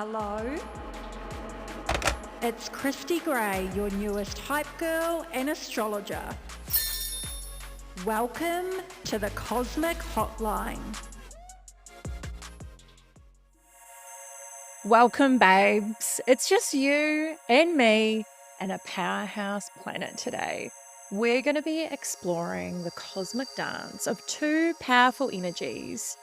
Hello? It's Christy Gray, your newest hype girl and astrologer. Welcome to the Cosmic Hotline. Welcome, babes. It's just you and me and a powerhouse planet today. We're going to be exploring the cosmic dance of two powerful energies.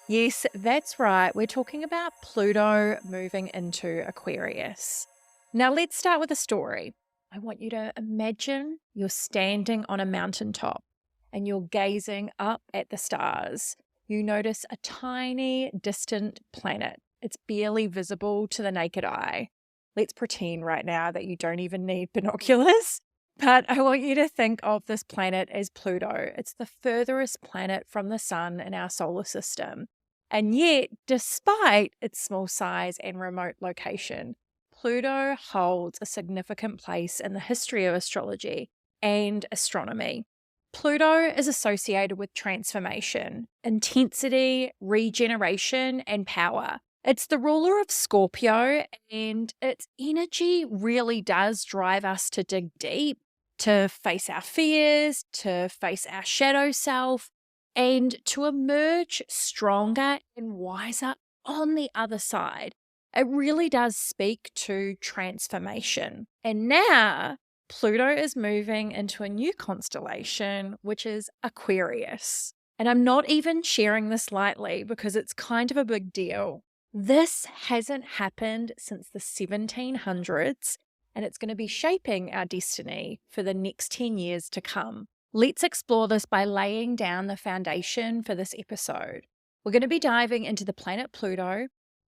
Yes, that's right. We're talking about Pluto moving into Aquarius. Now, let's start with a story. I want you to imagine you're standing on a mountaintop and you're gazing up at the stars. You notice a tiny, distant planet. It's barely visible to the naked eye. Let's pretend right now that you don't even need binoculars. But I want you to think of this planet as Pluto. It's the furthest planet from the sun in our solar system. And yet, despite its small size and remote location, Pluto holds a significant place in the history of astrology and astronomy. Pluto is associated with transformation, intensity, regeneration, and power. It's the ruler of Scorpio, and its energy really does drive us to dig deep, to face our fears, to face our shadow self, and to emerge stronger and wiser on the other side. It really does speak to transformation. And now, Pluto is moving into a new constellation, which is Aquarius. And I'm not even sharing this lightly because it's kind of a big deal. This hasn't happened since the 1700s, and it's going to be shaping our destiny for the next 10 years to come. Let's explore this by laying down the foundation for this episode. We're going to be diving into the planet Pluto,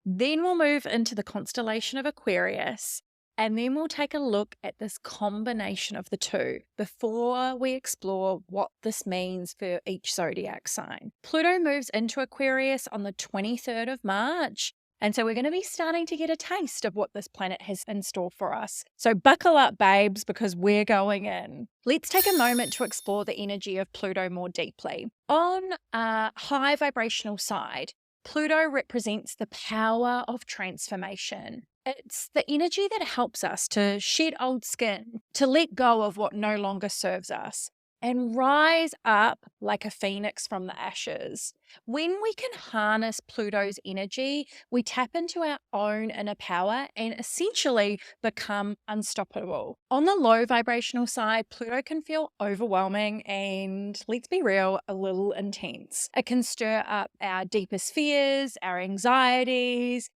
then we'll move into the constellation of Aquarius, and then we'll take a look at this combination of the two before we explore what this means for each zodiac sign. Pluto moves into Aquarius on the 23rd of March. And so we're going to be starting to get a taste of what this planet has in store for us. So buckle up, babes, because we're going in. Let's take a moment to explore the energy of Pluto more deeply. On a high vibrational side, Pluto represents the power of transformation. It's the energy that helps us to shed old skin, to let go of what no longer serves us, and rise up like a phoenix from the ashes. When we can harness Pluto's energy, we tap into our own inner power and essentially become unstoppable. On the low vibrational side, Pluto can feel overwhelming and, let's be real, a little intense. It can stir up our deepest fears, our anxieties,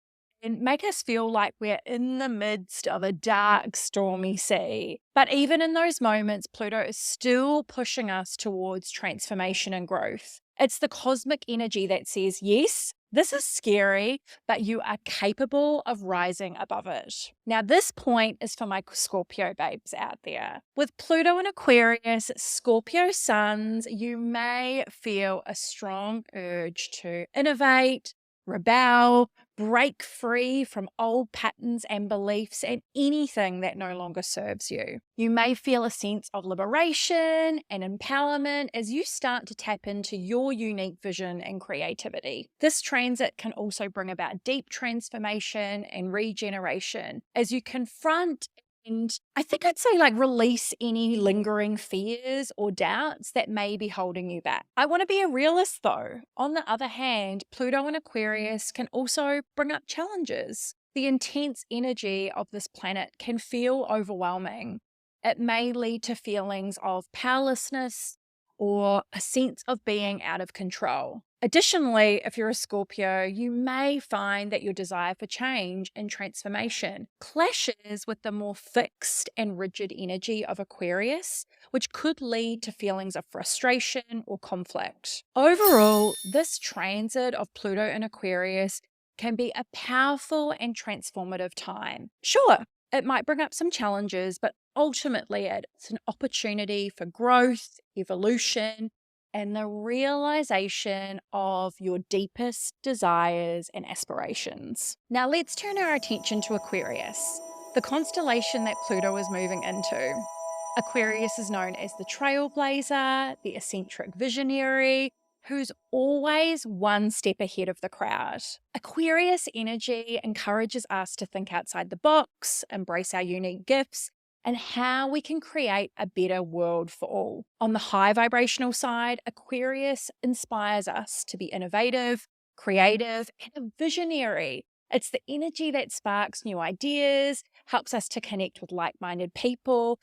and make us feel like we're in the midst of a dark, stormy sea. But even in those moments, Pluto is still pushing us towards transformation and growth. It's the cosmic energy that says, yes, this is scary, but you are capable of rising above it. Now, this point is for my Scorpio babes out there. With Pluto in Aquarius, Scorpio suns, you may feel a strong urge to innovate, rebel, break free from old patterns and beliefs and anything that no longer serves you. You may feel a sense of liberation and empowerment as you start to tap into your unique vision and creativity. This transit can also bring about deep transformation and regeneration as you confront and I think I'd say release any lingering fears or doubts that may be holding you back. I want to be a realist though. On the other hand, Pluto in Aquarius can also bring up challenges. The intense energy of this planet can feel overwhelming. It may lead to feelings of powerlessness or a sense of being out of control. Additionally, if you're a Scorpio, you may find that your desire for change and transformation clashes with the more fixed and rigid energy of Aquarius, which could lead to feelings of frustration or conflict. Overall, this transit of Pluto in Aquarius can be a powerful and transformative time. Sure, it might bring up some challenges, but ultimately it's an opportunity for growth, evolution, and the realization of your deepest desires and aspirations. Now let's turn our attention to Aquarius, the constellation that Pluto is moving into. Aquarius is known as the Trailblazer, the eccentric visionary, who's always one step ahead of the crowd. Aquarius energy encourages us to think outside the box, embrace our unique gifts, and how we can create a better world for all. On the high vibrational side, Aquarius inspires us to be innovative, creative, and a visionary. It's the energy that sparks new ideas, helps us to connect with like-minded people,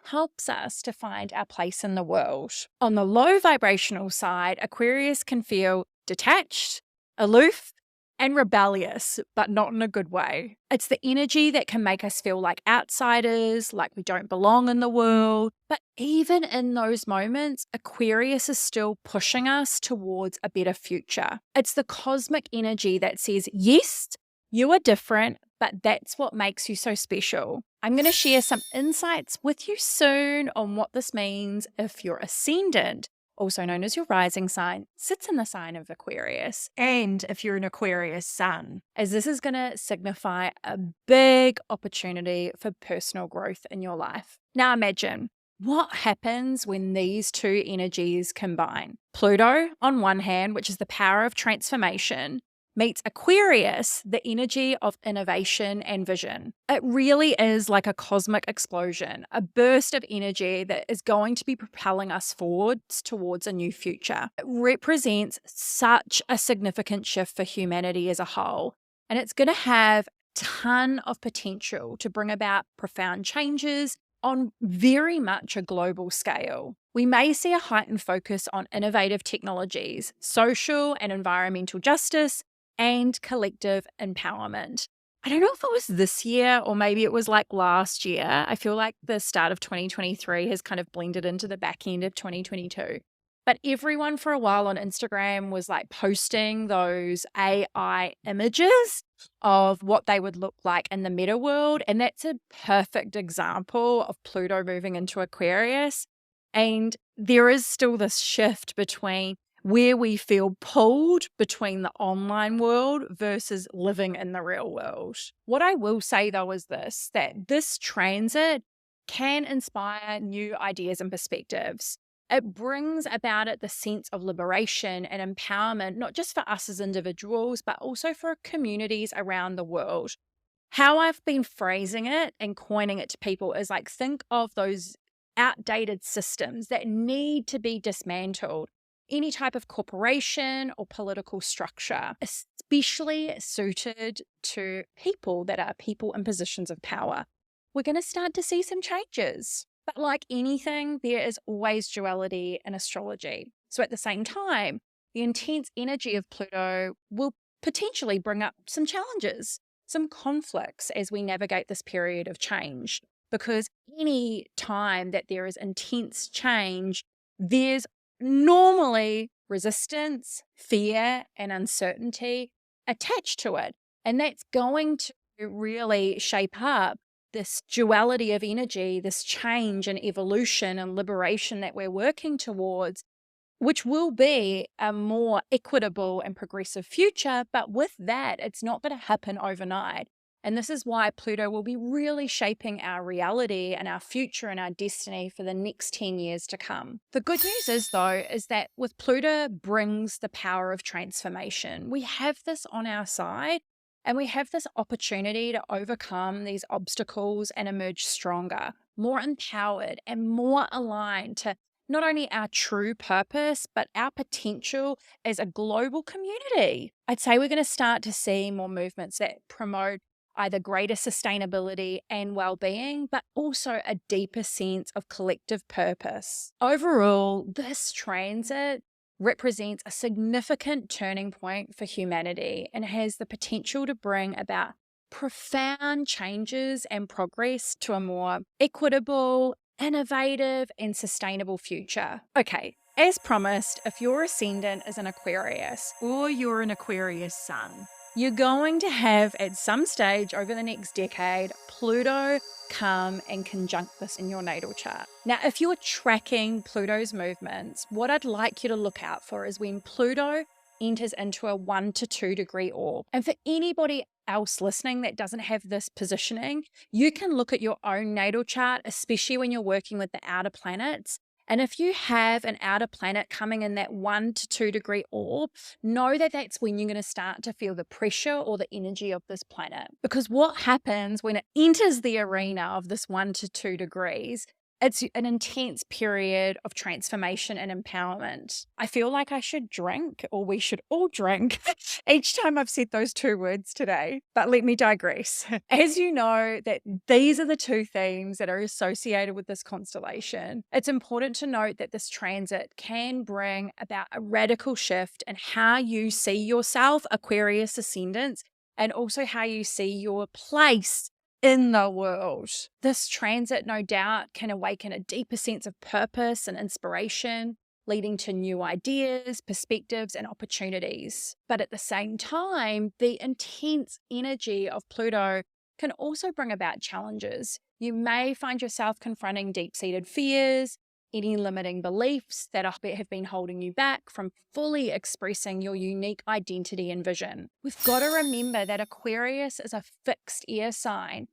helps us to find our place in the world. On the low vibrational side, Aquarius can feel detached, aloof, and rebellious, but not in a good way. It's the energy that can make us feel like outsiders, like we don't belong in the world. But even in those moments, Aquarius is still pushing us towards a better future. It's the cosmic energy that says, yes, you are different, but that's what makes you so special. I'm going to share some insights with you soon on what this means if your ascendant, also known as your rising sign, sits in the sign of Aquarius, and if you're an Aquarius sun, as this is going to signify a big opportunity for personal growth in your life. Now imagine what happens when these two energies combine. Pluto, on one hand, which is the power of transformation, meets Aquarius, the energy of innovation and vision. It really is like a cosmic explosion, a burst of energy that is going to be propelling us forwards towards a new future. It represents such a significant shift for humanity as a whole, and it's going to have a ton of potential to bring about profound changes on very much a global scale. We may see a heightened focus on innovative technologies, social and environmental justice, and collective empowerment. I don't know if it was this year or maybe it was like last year. I feel like the start of 2023 has kind of blended into the back end of 2022. But everyone for a while on Instagram was like posting those AI images of what they would look like in the meta world. And that's a perfect example of Pluto moving into Aquarius. And there is still this shift between where we feel pulled between the online world versus living in the real world. What I will say though is this, that this transit can inspire new ideas and perspectives. It brings about it the sense of liberation and empowerment, not just for us as individuals, but also for communities around the world. How I've been phrasing it and coining it to people is like, think of those outdated systems that need to be dismantled. Any type of corporation or political structure, especially suited to people that are people in positions of power. We're going to start to see some changes. But like anything, there is always duality in astrology. So at the same time, the intense energy of Pluto will potentially bring up some challenges, some conflicts as we navigate this period of change. Because any time that there is intense change, there's normally resistance, fear, and uncertainty attached to it. And that's going to really shape up this duality of energy, this change and evolution and liberation that we're working towards, which will be a more equitable and progressive future. But with that, it's not going to happen overnight. And this is why Pluto will be really shaping our reality and our future and our destiny for the next 10 years to come. The good news is, though, is that with Pluto brings the power of transformation. We have this on our side and we have this opportunity to overcome these obstacles and emerge stronger, more empowered and more aligned to not only our true purpose, but our potential as a global community. I'd say we're going to start to see more movements that promote either greater sustainability and well-being, but also a deeper sense of collective purpose. Overall, this transit represents a significant turning point for humanity and has the potential to bring about profound changes and progress to a more equitable, innovative, and sustainable future. Okay, as promised, if your ascendant is an Aquarius or you're an Aquarius sun, you're going to have at some stage over the next decade, Pluto come and conjunct this in your natal chart. Now, if you're tracking Pluto's movements, what I'd like you to look out for is when Pluto enters into a 1 to 2 degree orb. And for anybody else listening that doesn't have this positioning, you can look at your own natal chart, especially when you're working with the outer planets, And if you have an outer planet coming in that 1 to 2 degree orb, know that that's when you're going to start to feel the pressure or the energy of this planet. Because what happens when it enters the arena of this 1 to 2 degrees, it's an intense period of transformation and empowerment. I feel like I should drink, or we should all drink, each time I've said those two words today. But let me digress. As you know, that these are the two themes that are associated with this constellation. It's important to note that this transit can bring about a radical shift in how you see yourself, Aquarius ascendants, and also how you see your place in the world. This transit, no doubt, can awaken a deeper sense of purpose and inspiration, leading to new ideas, perspectives, and opportunities. But at the same time, the intense energy of Pluto can also bring about challenges. You may find yourself confronting deep-seated fears, any limiting beliefs that have been holding you back from fully expressing your unique identity and vision. We've got to remember that Aquarius is a fixed air sign.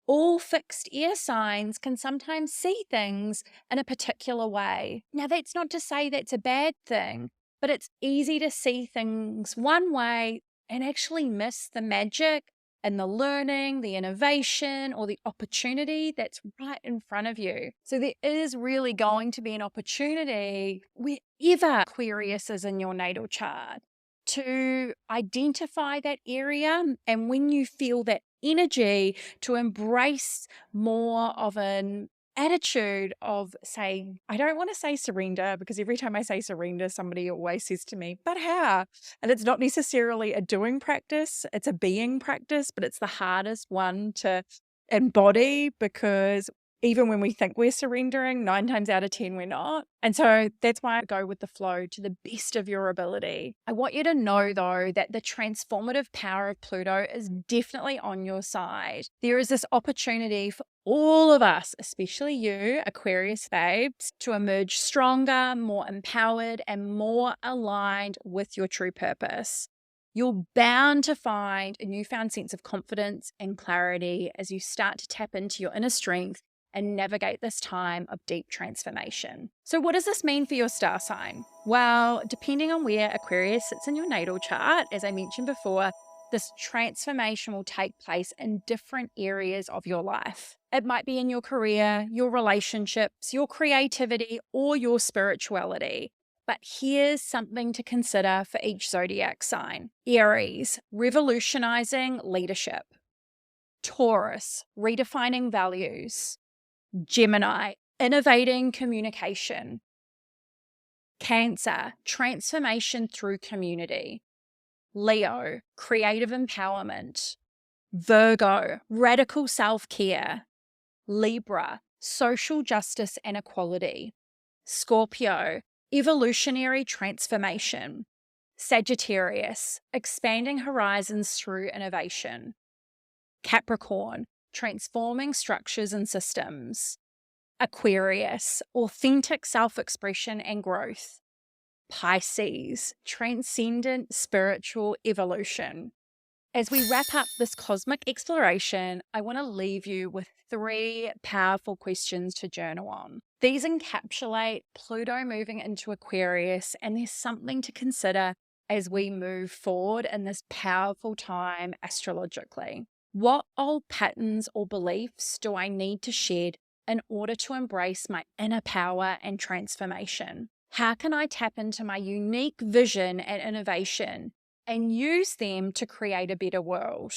All fixed air signs can sometimes see things in a particular way. Now, that's not to say that's a bad thing, but it's easy to see things one way and actually miss the magic and the learning, the innovation, or the opportunity that's right in front of you. So there is really going to be an opportunity wherever Aquarius is in your natal chart to identify that area, and when you feel that energy, to embrace more of an attitude of, say, I don't want to say surrender, because every time I say surrender, somebody always says to me, but how? And it's not necessarily a doing practice, it's a being practice, but it's the hardest one to embody, because even when we think we're surrendering, 9 times out of 10, we're not. And so that's why I go with the flow to the best of your ability. I want you to know, though, that the transformative power of Pluto is definitely on your side. There is this opportunity for all of us, especially you, Aquarius babes, to emerge stronger, more empowered, and more aligned with your true purpose. You're bound to find a newfound sense of confidence and clarity as you start to tap into your inner strength and navigate this time of deep transformation. So what does this mean for your star sign? Well, depending on where Aquarius sits in your natal chart, as I mentioned before, this transformation will take place in different areas of your life. It might be in your career, your relationships, your creativity, or your spirituality. But here's something to consider for each zodiac sign. Aries, revolutionizing leadership. Taurus, redefining values. Gemini, innovating communication. Cancer, transformation through community. Leo, creative empowerment. Virgo, radical self-care. Libra, social justice and equality. Scorpio, evolutionary transformation. Sagittarius, expanding horizons through innovation. Capricorn, transforming structures and systems. Aquarius, authentic self-expression and growth. Pisces, transcendent spiritual evolution. As we wrap up this cosmic exploration, I want to leave you with 3 powerful questions to journal on. These encapsulate Pluto moving into Aquarius, and there's something to consider as we move forward in this powerful time astrologically. What old patterns or beliefs do I need to shed in order to embrace my inner power and transformation? How can I tap into my unique vision and innovation and use them to create a better world?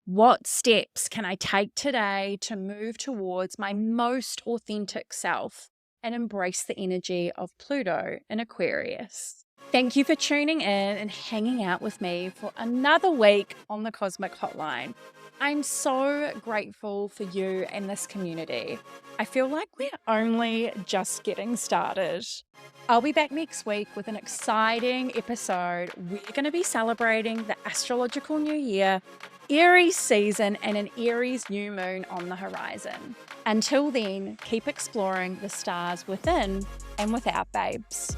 What steps can I take today to move towards my most authentic self and embrace the energy of Pluto in Aquarius? Thank you for tuning in and hanging out with me for another week on the Cosmic Hotline. I'm so grateful for you and this community. I feel like we're only just getting started. I'll be back next week with an exciting episode. We're going to be celebrating the astrological new year, Aries season, and an Aries new moon on the horizon. Until then, keep exploring the stars within and without, babes.